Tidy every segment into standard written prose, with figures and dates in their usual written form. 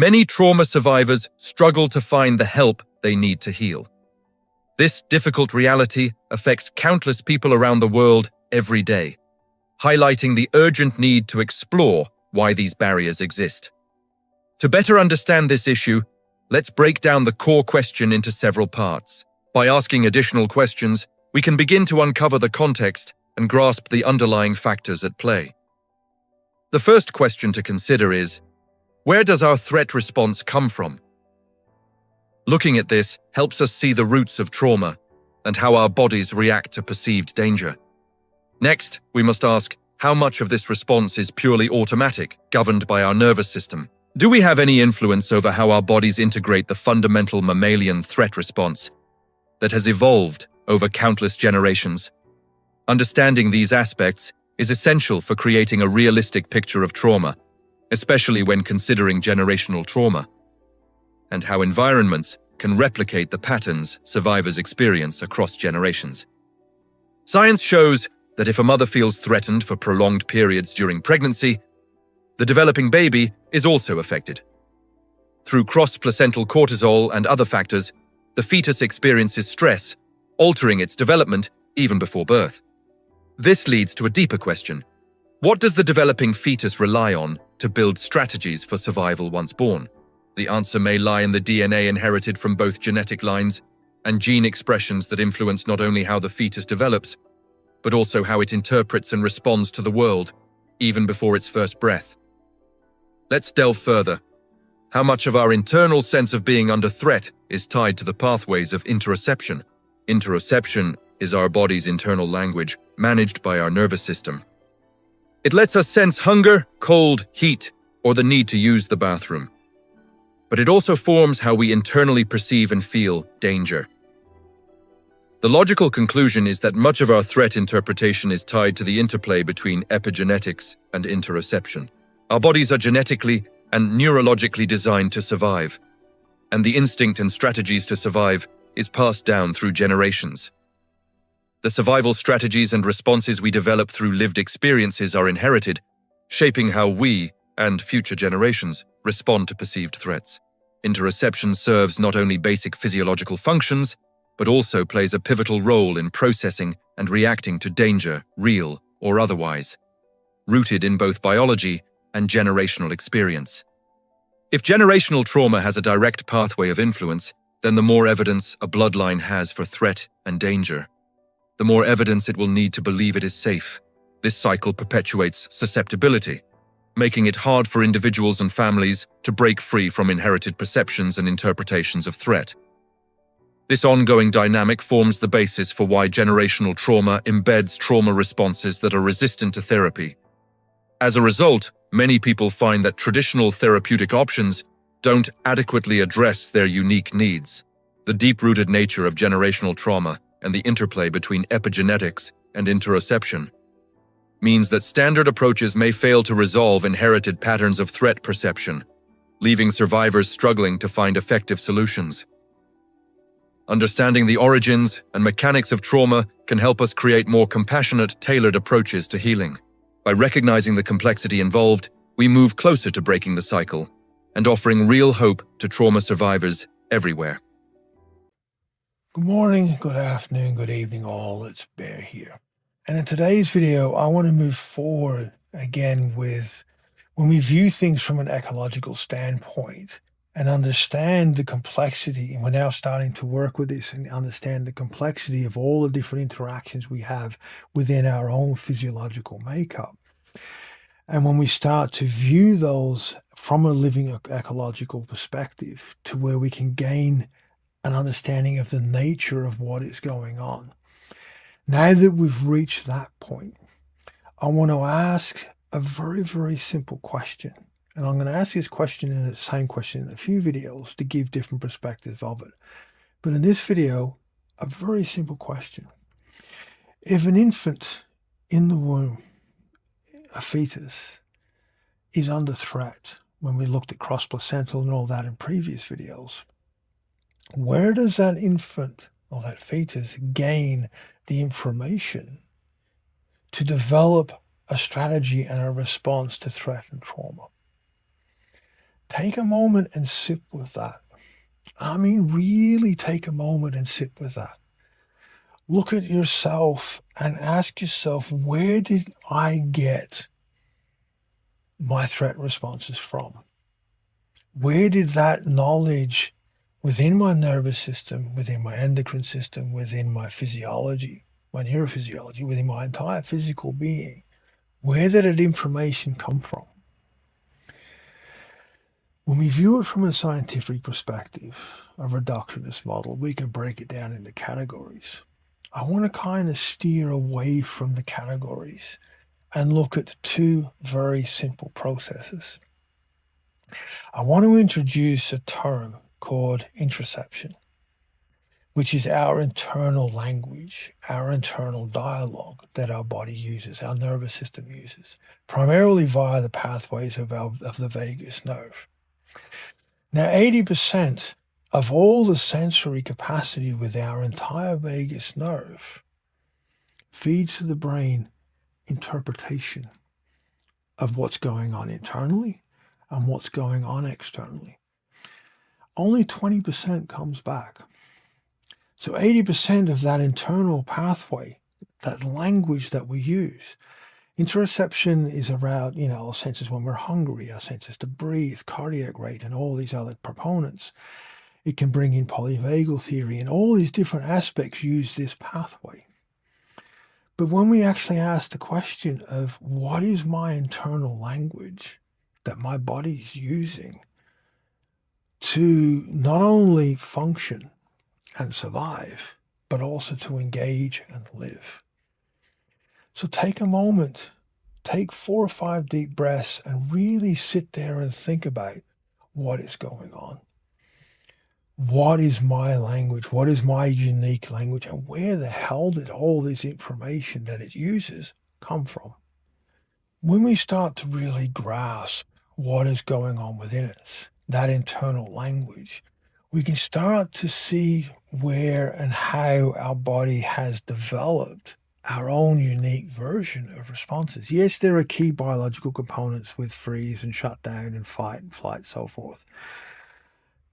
many trauma survivors struggle to find the help they need to heal. This difficult reality affects countless people around the world every day, highlighting the urgent need to explore why these barriers exist. To better understand this issue, let's break down the core question into several parts. By asking additional questions, we can begin to uncover the context and grasp the underlying factors at play. The first question to consider is, where does our threat response come from? Looking at this helps us see the roots of trauma and how our bodies react to perceived danger. Next, we must ask how much of this response is purely automatic, governed by our nervous system. Do we have any influence over how our bodies integrate the fundamental mammalian threat response that has evolved over countless generations? Understanding these aspects is essential for creating a realistic picture of trauma, especially when considering generational trauma, and how environments can replicate the patterns survivors experience across generations. Science shows that if a mother feels threatened for prolonged periods during pregnancy, the developing baby is also affected. Through cross-placental cortisol and other factors, the fetus experiences stress, altering its development even before birth. This leads to a deeper question. What does the developing fetus rely on to build strategies for survival once born? The answer may lie in the DNA inherited from both genetic lines and gene expressions that influence not only how the fetus develops, but also how it interprets and responds to the world, even before its first breath. Let's delve further. How much of our internal sense of being under threat is tied to the pathways of interoception? Interoception is our body's internal language, managed by our nervous system. It lets us sense hunger, cold, heat, or the need to use the bathroom. But it also forms how we internally perceive and feel danger. The logical conclusion is that much of our threat interpretation is tied to the interplay between epigenetics and interoception. Our bodies are genetically and neurologically designed to survive, and the instinct and strategies to survive is passed down through generations. The survival strategies and responses we develop through lived experiences are inherited, shaping how we, and future generations, respond to perceived threats. Interoception serves not only basic physiological functions, but also plays a pivotal role in processing and reacting to danger, real or otherwise, rooted in both biology and generational experience. If generational trauma has a direct pathway of influence, then the more evidence a bloodline has for threat and danger, the more evidence it will need to believe it is safe. This cycle perpetuates susceptibility, making it hard for individuals and families to break free from inherited perceptions and interpretations of threat. This ongoing dynamic forms the basis for why generational trauma embeds trauma responses that are resistant to therapy. As a result, many people find that traditional therapeutic options don't adequately address their unique needs. The deep-rooted nature of generational trauma and the interplay between epigenetics and interoception means that standard approaches may fail to resolve inherited patterns of threat perception, leaving survivors struggling to find effective solutions. Understanding the origins and mechanics of trauma can help us create more compassionate, tailored approaches to healing. By recognizing the complexity involved, we move closer to breaking the cycle and offering real hope to trauma survivors everywhere. Good morning, good afternoon, good evening all, it's Bear here. And in today's video, I want to move forward again with when we view things from an ecological standpoint and understand the complexity, and we're now starting to work with this and understand the complexity of all the different interactions we have within our own physiological makeup. And when we start to view those from a living ecological perspective to where we can gain an understanding of the nature of what is going on. Now that we've reached that point, I want to ask a very, very simple question. And I'm going to ask this question in the same question in a few videos to give different perspectives of it. But in this video, a very simple question. If an infant in the womb, a fetus, is under threat, when we looked at cross-placental and all that in previous videos, where does that infant or that fetus gain the information to develop a strategy and a response to threat and trauma? Take a moment and sit with that. I mean, really take a moment and sit with that. Look at yourself and ask yourself, where did I get my threat responses from? Where did that knowledge within my nervous system, within my endocrine system, within my physiology, my neurophysiology, within my entire physical being, where did that information come from? When we view it from a scientific perspective, a reductionist model, we can break it down into categories. I want to kind of steer away from the categories and look at two very simple processes. I want to introduce a term called interoception, which is our internal language, our internal dialogue that our body uses, our nervous system uses, primarily via the pathways of the vagus nerve. Now, 80% of all the sensory capacity with our entire vagus nerve feeds to the brain interpretation of what's going on internally and what's going on externally. Only 20% comes back. So 80% of that internal pathway, that language that we use, interoception is around, our senses when we're hungry, our senses to breathe, cardiac rate, and all these other proponents. It can bring in polyvagal theory, and all these different aspects use this pathway. But when we actually ask the question of what is my internal language that my body's using to not only function and survive, but also to engage and live. So take a moment, take 4 or 5 deep breaths and really sit there and think about what is going on. What is my language? What is my unique language? And where the hell did all this information that it uses come from? When we start to really grasp what is going on within us, that internal language, we can start to see where and how our body has developed our own unique version of responses. Yes, there are key biological components with freeze and shut down and fight and flight, so forth.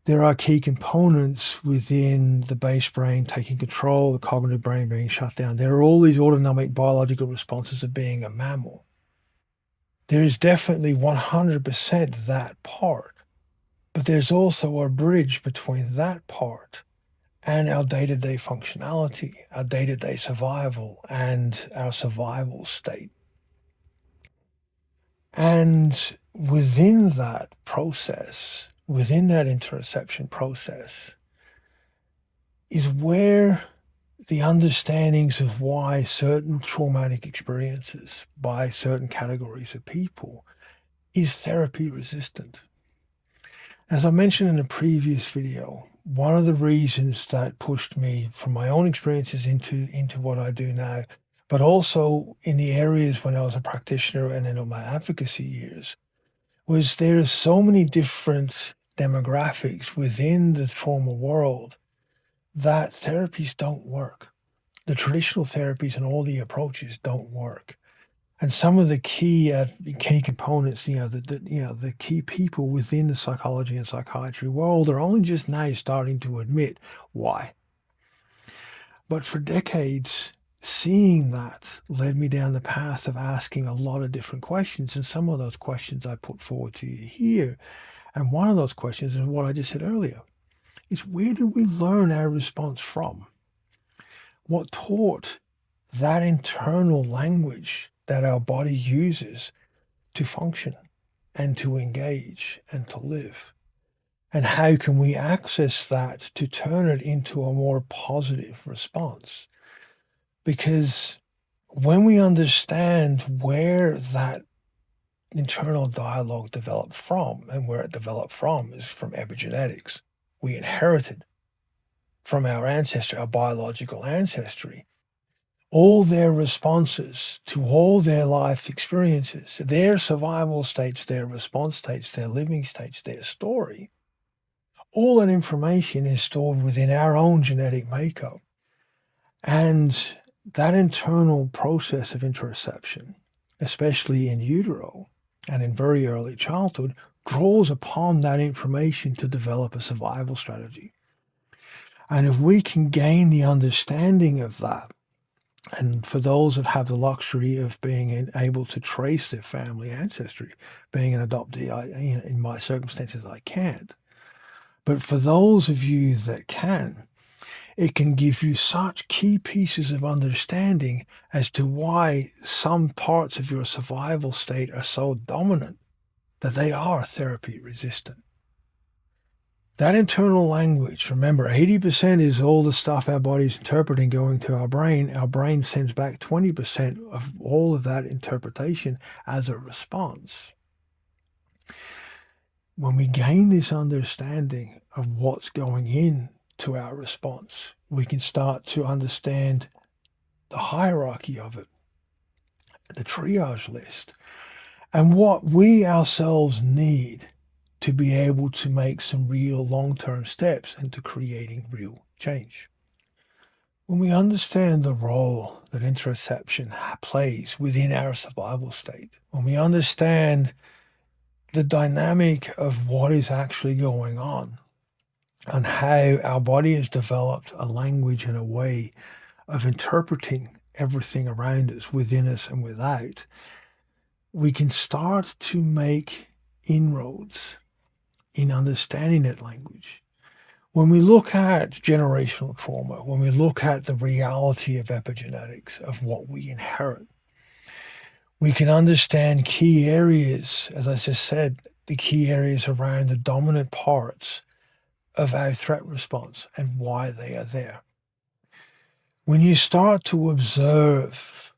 There are key components within the base brain taking control, the cognitive brain being shut down. There are all these autonomic biological responses of being a mammal. There is definitely 100% that part, but there's also a bridge between that part and our day-to-day functionality, our day-to-day survival, and our survival state. And within that process, within that interoception process, is where the understandings of why certain traumatic experiences by certain categories of people is therapy resistant. As I mentioned in a previous video, one of the reasons that pushed me from my own experiences into what I do now, but also in the areas when I was a practitioner and in my advocacy years, was there are so many different demographics within the trauma world that therapies don't work. The traditional therapies and all the approaches don't work. And some of the key components, the key people within the psychology and psychiatry world are only just now starting to admit why. But for decades, seeing that led me down the path of asking a lot of different questions. And some of those questions I put forward to you here. And one of those questions is what I just said earlier, is where did we learn our response from? What taught that internal language that our body uses to function and to engage and to live? And how can we access that to turn it into a more positive response? Because when we understand where that internal dialogue developed from, and where it developed from is from epigenetics, we inherited from our ancestry, our biological ancestry, all their responses to all their life experiences, their survival states, their response states, their living states, their story. All that information is stored within our own genetic makeup. And that internal process of interoception, especially in utero and in very early childhood, draws upon that information to develop a survival strategy. And if we can gain the understanding of that, and for those that have the luxury of being able to trace their family ancestry, being an adoptee, in my circumstances, I can't. But for those of you that can, it can give you such key pieces of understanding as to why some parts of your survival state are so dominant that they are therapy resistant. That internal language, remember, 80% is all the stuff our body's interpreting going to our brain. Our brain sends back 20% of all of that interpretation as a response. When we gain this understanding of what's going in to our response, we can start to understand the hierarchy of it, the triage list, and what we ourselves need to be able to make some real long-term steps into creating real change. When we understand the role that interoception plays within our survival state, when we understand the dynamic of what is actually going on and how our body has developed a language and a way of interpreting everything around us, within us and without, we can start to make inroads in understanding that language. When we look at generational trauma, when we look at the reality of epigenetics, of what we inherit, we can understand key areas, as I just said, the key areas around the dominant parts of our threat response and why they are there. When you start to observe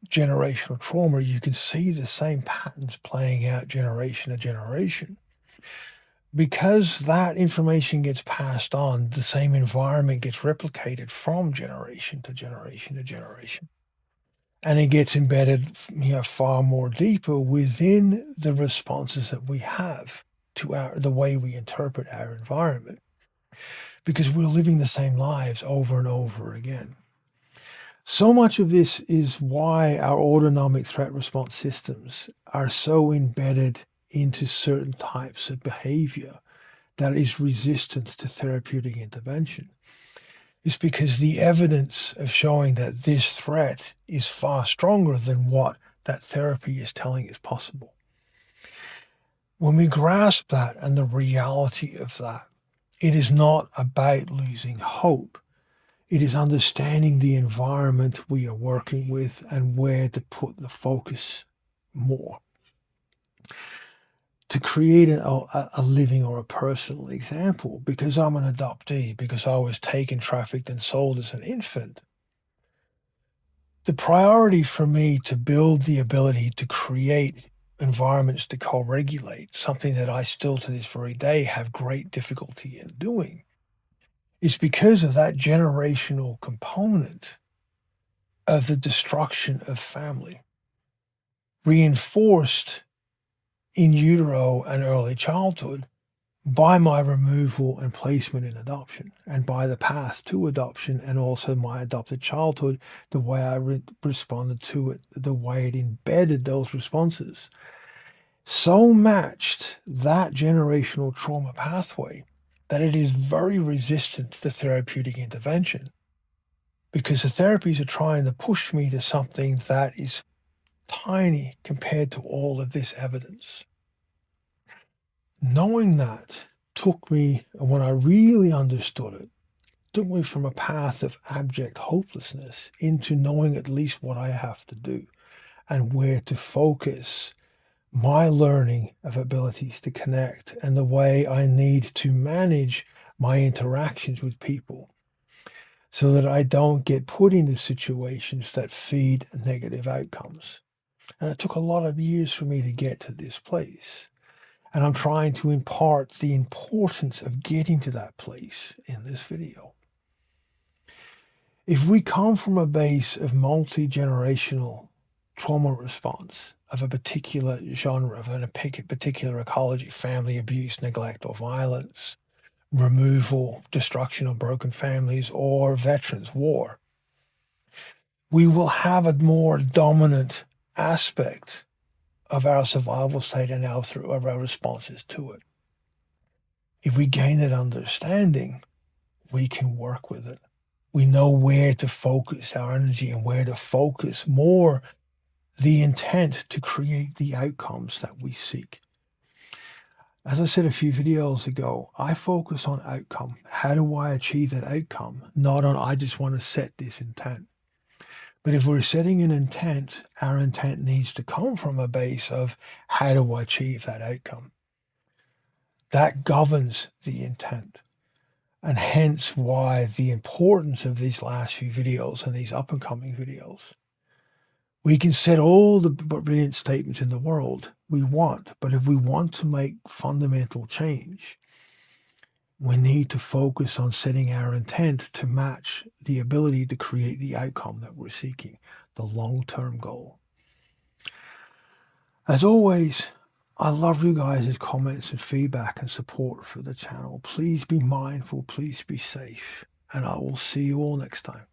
generational trauma, you can see the same patterns playing out generation to generation. Because that information gets passed on, the same environment gets replicated from generation to generation to generation. And it gets embedded, far more deeper within the responses that we have to the way we interpret our environment. Because we're living the same lives over and over again. So much of this is why our autonomic threat response systems are so embedded into certain types of behavior that is resistant to therapeutic intervention. It's because the evidence of showing that this threat is far stronger than what that therapy is telling is possible. When we grasp that and the reality of that, it is not about losing hope. It is understanding the environment we are working with and where to put the focus more. To create a living or a personal example, because I'm an adoptee, because I was taken, trafficked, and sold as an infant, the priority for me to build the ability to create environments to co-regulate, something that I still to this very day have great difficulty in doing, is because of that generational component of the destruction of family, reinforced in utero and early childhood by my removal and placement in adoption, and by the path to adoption, and also my adopted childhood, the way I responded to it, the way it embedded those responses, so matched that generational trauma pathway that it is very resistant to therapeutic intervention, because the therapies are trying to push me to something that is tiny compared to all of this evidence. Knowing that took me, and when I really understood it, took me from a path of abject hopelessness into knowing at least what I have to do and where to focus my learning of abilities to connect and the way I need to manage my interactions with people so that I don't get put into situations that feed negative outcomes. And it took a lot of years for me to get to this place. And I'm trying to impart the importance of getting to that place in this video. If we come from a base of multi-generational trauma response of a particular genre, of a particular ecology, family abuse, neglect, or violence, removal, destruction of broken families, or veterans, war, we will have a more dominant aspect of our survival state and our responses to it. If we gain that understanding, we can work with it. We know where to focus our energy and where to focus more the intent to create the outcomes that we seek. As I said a few videos ago, I focus on outcome. How do I achieve that outcome? Not on, I just want to set this intent. But if we're setting an intent, our intent needs to come from a base of, how do I achieve that outcome? That governs the intent. And hence why the importance of these last few videos and these up-and-coming videos. We can set all the brilliant statements in the world we want, but if we want to make fundamental change, we need to focus on setting our intent to match the ability to create the outcome that we're seeking, the long-term goal. As always, I love you guys' comments and feedback and support for the channel. Please be mindful, please be safe, and I will see you all next time.